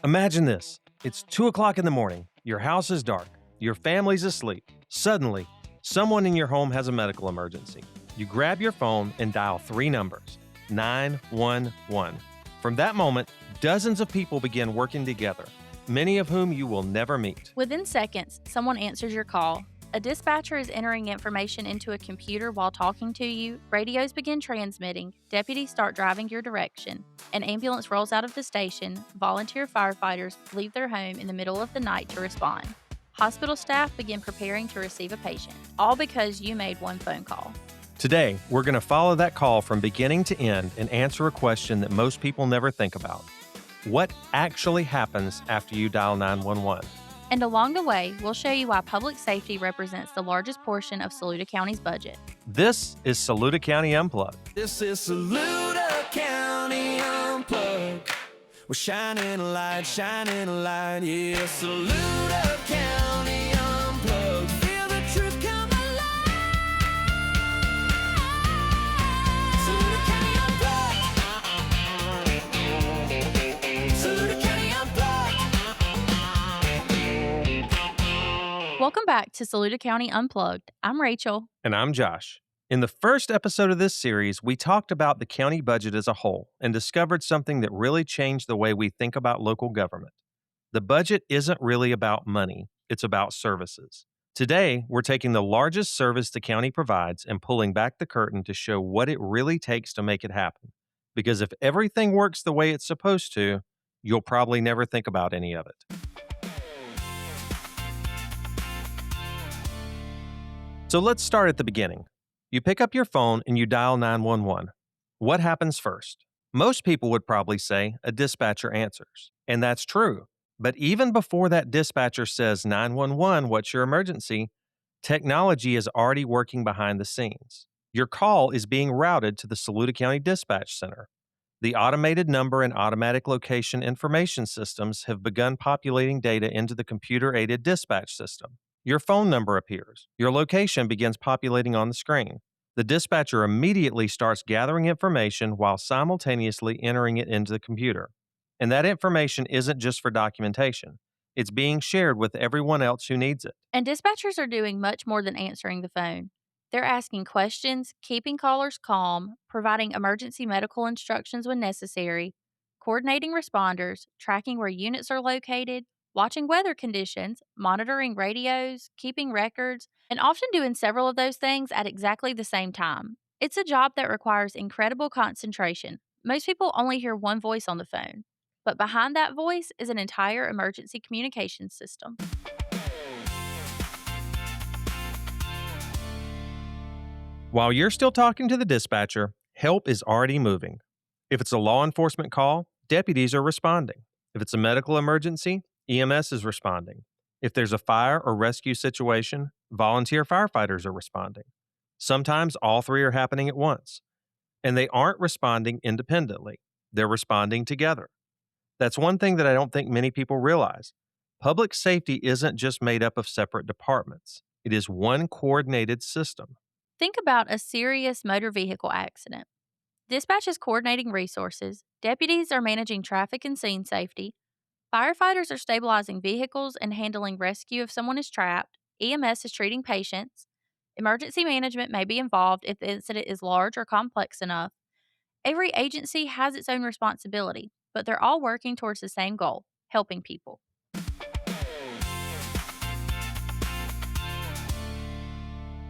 Imagine this. It's 2 o'clock in the morning. Your house is dark. Your family's asleep. Suddenly, someone in your home has a medical emergency. You grab your phone and dial 3 numbers, 911. From that moment, dozens of people begin working together, many of whom you will never meet. Within seconds, someone answers your call. A dispatcher is entering information into a computer while talking to you. Radios begin transmitting. Deputies start driving your direction. An ambulance rolls out of the station. Volunteer firefighters leave their home in the middle of the night to respond. Hospital staff begin preparing to receive a patient, all because you made one phone call. Today, we're going to follow that call from beginning to end and answer a question that most people never think about. What actually happens after you dial 911? And along the way, we'll show you why public safety represents the largest portion of Saluda County's budget. This is Saluda County Unplugged. This is Saluda County Unplugged. We're shining a light, yeah. Saluda County Unplugged. Feel the truth come alive. Saluda County Unplugged. Saluda County Unplugged. Welcome back to Saluda County Unplugged. I'm Rachel. And I'm Josh. In the first episode of this series, we talked about the county budget as a whole and discovered something that really changed the way we think about local government. The budget isn't really about money, it's about services. Today, we're taking the largest service the county provides and pulling back the curtain to show what it really takes to make it happen. Because if everything works the way it's supposed to, you'll probably never think about any of it. So let's start at the beginning. You pick up your phone and you dial 911. What happens first? Most people would probably say a dispatcher answers. And that's true. But even before that dispatcher says 911, what's your emergency? Technology is already working behind the scenes. Your call is being routed to the Saluda County Dispatch Center. The automated number and automatic location information systems have begun populating data into the computer-aided dispatch system. Your phone number appears. Your location begins populating on the screen. The dispatcher immediately starts gathering information while simultaneously entering it into the computer. And that information isn't just for documentation. It's being shared with everyone else who needs it. And dispatchers are doing much more than answering the phone. They're asking questions, keeping callers calm, providing emergency medical instructions when necessary, coordinating responders, tracking where units are located, watching weather conditions, monitoring radios, keeping records, and often doing several of those things at exactly the same time. It's a job that requires incredible concentration. Most people only hear one voice on the phone, but behind that voice is an entire emergency communications system. While you're still talking to the dispatcher, help is already moving. If it's a law enforcement call, deputies are responding. If it's a medical emergency, EMS is responding. If there's a fire or rescue situation, volunteer firefighters are responding. Sometimes all three are happening at once. And they aren't responding independently. They're responding together. That's one thing that I don't think many people realize. Public safety isn't just made up of separate departments. It is one coordinated system. Think about a serious motor vehicle accident. Dispatch is coordinating resources, deputies are managing traffic and scene safety, firefighters are stabilizing vehicles and handling rescue if someone is trapped, EMS is treating patients, emergency management may be involved if the incident is large or complex enough. Every agency has its own responsibility, but they're all working towards the same goal, helping people.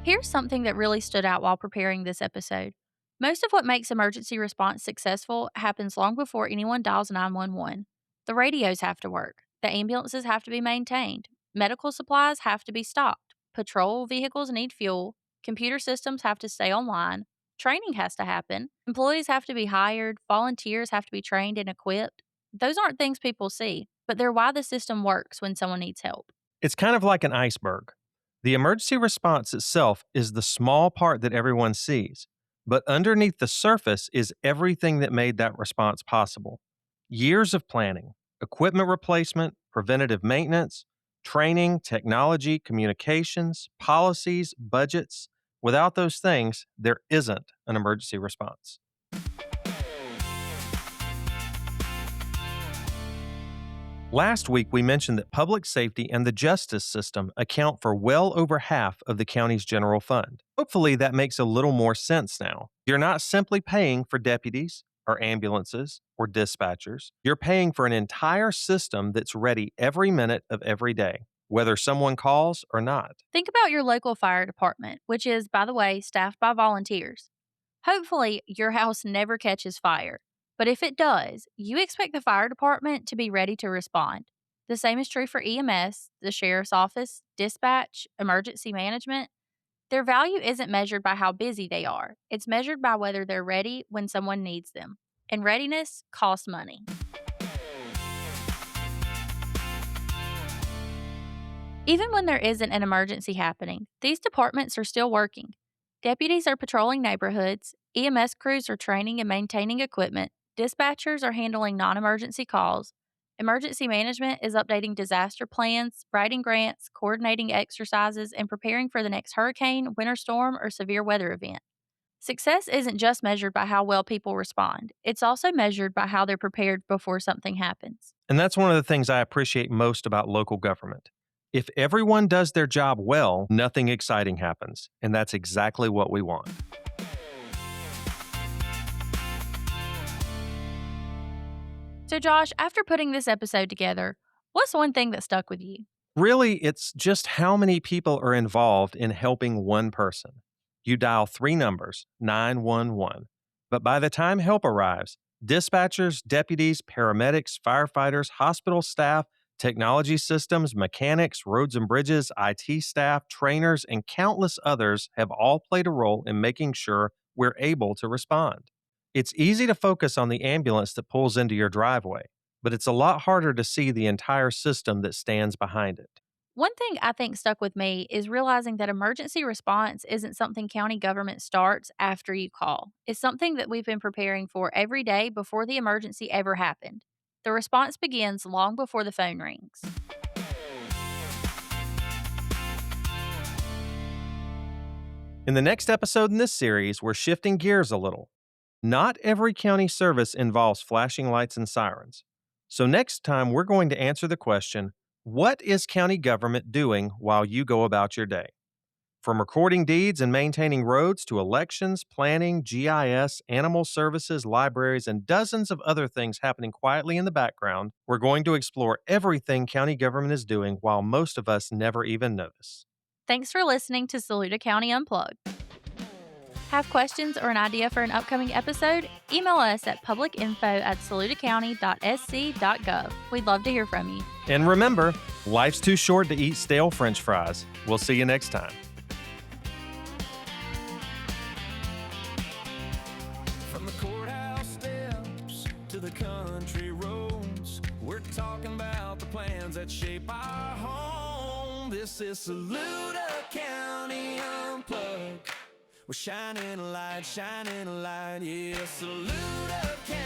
Here's something that really stood out while preparing this episode. Most of what makes emergency response successful happens long before anyone dials 911. The radios have to work. The ambulances have to be maintained. Medical supplies have to be stocked. Patrol vehicles need fuel. Computer systems have to stay online. Training has to happen. Employees have to be hired. Volunteers have to be trained and equipped. Those aren't things people see, but they're why the system works when someone needs help. It's kind of like an iceberg. The emergency response itself is the small part that everyone sees, but underneath the surface is everything that made that response possible. Years of planning, equipment replacement, preventative maintenance, training, technology, communications, policies, budgets. Without those things, there isn't an emergency response. Last week, we mentioned that public safety and the justice system account for well over half of the county's general fund. Hopefully, that makes a little more sense now. You're not simply paying for deputies or ambulances or dispatchers. You're paying for an entire system that's ready every minute of every day, whether someone calls or not. Think about your local fire department, which is, by the way, staffed by volunteers. Hopefully, your house never catches fire. But if it does, you expect the fire department to be ready to respond. The same is true for EMS, the sheriff's office, dispatch, emergency management. Their value isn't measured by how busy they are, it's measured by whether they're ready when someone needs them. And readiness costs money. Even when there isn't an emergency happening, these departments are still working. Deputies are patrolling neighborhoods, EMS crews are training and maintaining equipment, dispatchers are handling non emergency calls, emergency management is updating disaster plans, writing grants, coordinating exercises, and preparing for the next hurricane, winter storm, or severe weather event. Success isn't just measured by how well people respond, it's also measured by how they're prepared before something happens. And that's one of the things I appreciate most about local government. If everyone does their job well, nothing exciting happens. And that's exactly what we want. So, Josh, after putting this episode together, what's one thing that stuck with you? Really, it's just how many people are involved in helping one person. You dial 3 numbers, 911. But by the time help arrives, dispatchers, deputies, paramedics, firefighters, hospital staff, technology systems, mechanics, roads and bridges, IT staff, trainers, and countless others have all played a role in making sure we're able to respond. It's easy to focus on the ambulance that pulls into your driveway, but it's a lot harder to see the entire system that stands behind it. One thing I think stuck with me is realizing that emergency response isn't something county government starts after you call. It's something that we've been preparing for every day before the emergency ever happened. The response begins long before the phone rings. In the next episode in this series, we're shifting gears a little. Not every county service involves flashing lights and sirens. So next time, we're going to answer the question, what is county government doing while you go about your day? From recording deeds and maintaining roads to elections, planning, GIS, animal services, libraries, and dozens of other things happening quietly in the background, we're going to explore everything county government is doing while most of us never even notice. Thanks for listening to Saluda County Unplugged. Have questions or an idea for an upcoming episode? Email us at publicinfo@saludacounty.sc.gov. We'd love to hear from you. And remember, life's too short to eat stale French fries. We'll see you next time. From the courthouse steps to the country roads, we're talking about the plans that shape our home. This is Saluda County Unplugged. We're shining a light, yeah, Saluda County.